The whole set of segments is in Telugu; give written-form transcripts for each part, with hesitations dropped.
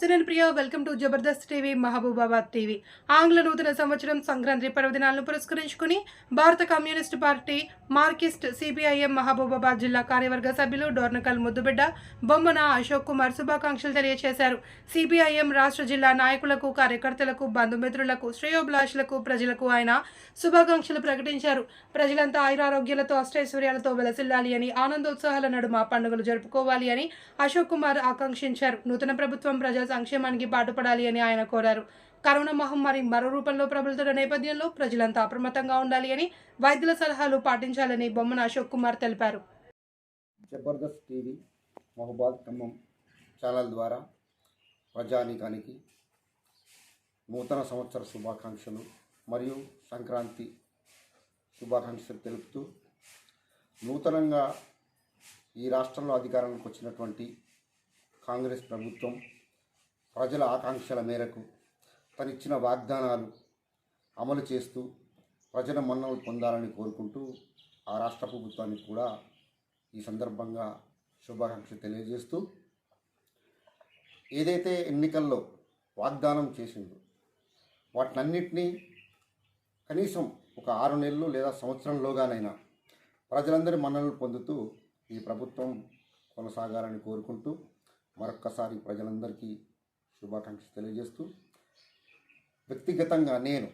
సినన్ ప్రియ welcome to Jabardasth TV Mahabubabad TV. ఆంగ్ల నూతన సంవత్సరం సంక్రాంతి పర్వదినాలను పురస్కరించుకుని భారత communist party marxist CPIM Mahabubabad జిల్లా కార్యవర్గ సభ్యులు డోర్నకల్ ముద్దుబిడ్డ బొమ్మన అశోక్ కుమార్ శుభాకాంక్షలు తెలియజేశారు. సిపిఐఎం రాష్ట్ర జిల్లా నాయకులకు, కార్యకర్తలకు, బంధుమిత్రులకు, శ్రేయోభిలాషులకు, ప్రజలకు ఆయన శుభాకాంక్షలు ప్రకటించారు. ప్రజలంతా ఆయురారోగ్యాలతో అష్టైశ్వర్యాలతో వెలసిల్లాలి అని, ఆనందోత్సాహాల నడుమ పండుగలు జరుపుకోవాలి అని అశోక్ కుమార్ ఆకాంక్షించారు. నూతన ప్రభుత్వం ప్రజా సంక్షేమానికి పాటుపడాలి అని ఆయన కోరారు. కరోనా మహమ్మారి మరో రూపంలో ప్రబలుతున్న నేపథ్యంలో ప్రజలంతా అప్రమత్తంగా ఉండాలి అని, వైద్యుల సలహాలు పాటించాలని బొమ్మన అశోక్ కుమార్ తెలిపారు. జబర్దస్త్ టీవీ మహబూబాబాద్ ఖమ్మం ఛానల్ ద్వారా ప్రజానీకానికి నూతన సంవత్సర శుభాకాంక్షలు మరియు సంక్రాంతి శుభాకాంక్షలు తెలుపుతూ, నూతనంగా ఈ రాష్ట్రంలో అధికారంలోకి వచ్చినటువంటి కాంగ్రెస్ ప్రభుత్వం ప్రజల ఆకాంక్షల మేరకు తనిచ్చిన వాగ్దానాలు అమలు చేస్తూ ప్రజల మన్ననలు పొందాలని కోరుకుంటూ ఆ రాష్ట్ర ప్రభుత్వానికి కూడా ఈ సందర్భంగా శుభాకాంక్షలు తెలియజేస్తూ, ఏదైతే ఎన్నికల్లో వాగ్దానం చేసిందో వాటినన్నింటినీ కనీసం ఒక 6 నెలలు లేదా సంవత్సరంలోగానైనా ప్రజలందరి మన్ననలు పొందుతూ ఈ ప్రభుత్వం కొనసాగాలని కోరుకుంటూ మరొక్కసారి ప్రజలందరికీ శుభాకాంక్షలు తెలియజేస్తూ, వ్యక్తిగతంగా నేను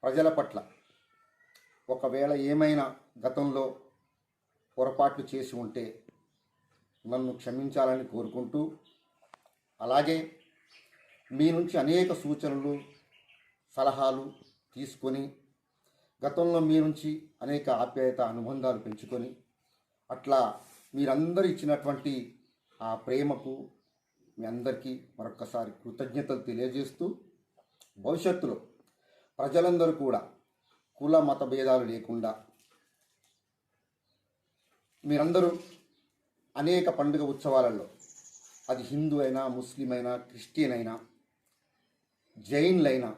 ప్రజల పట్ల ఒకవేళ ఏమైనా గతంలో పొరపాట్లు చేసి ఉంటే నన్ను క్షమించాలని కోరుకుంటూ, అలాగే మీ నుంచి అనేక సూచనలు, సలహాలు తీసుకొని గతంలో మీ నుంచి అనేక ఆప్యాయత అనుబంధాలు పెంచుకొని అట్లా మీరందరూ ఇచ్చినటువంటి ఆ ప్రేమకు మీ అందరికీ మరొక్కసారి కృతజ్ఞతలు తెలియజేస్తూ, భవిష్యత్తులో ప్రజలందరూ కూడా కుల మత భేదాలు లేకుండా మీరందరూ అనేక పండుగ ఉత్సవాలలో, అది హిందూ అయినా, ముస్లిం అయినా, క్రిస్టియన్ అయినా, జైన్లైనా,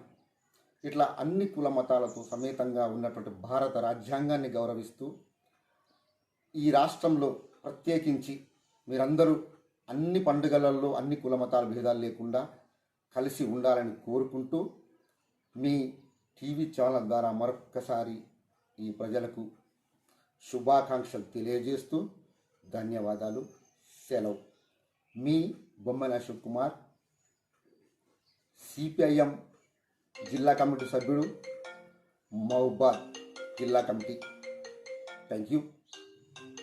ఇట్లా అన్ని కుల మతాలతో సమేతంగా ఉన్నటువంటి భారత రాజ్యాంగాన్ని గౌరవిస్తూ ఈ రాష్ట్రంలో ప్రత్యేకించి మీరందరూ అన్ని పండుగలలో అన్ని కుల మతాల భేదాలు లేకుండా కలిసి ఉండాలని కోరుకుంటూ, మీ టీవీ ఛానల్ ద్వారా మరొక్కసారి ఈ ప్రజలకు శుభాకాంక్షలు తెలియజేస్తూ ధన్యవాదాలు. సెలవు. మీ బొమ్మన అశోక్ కుమార్, సిపిఐఎం జిల్లా కమిటీ సభ్యుడు, మహబూబాబాద్ జిల్లా కమిటీ. Thank you.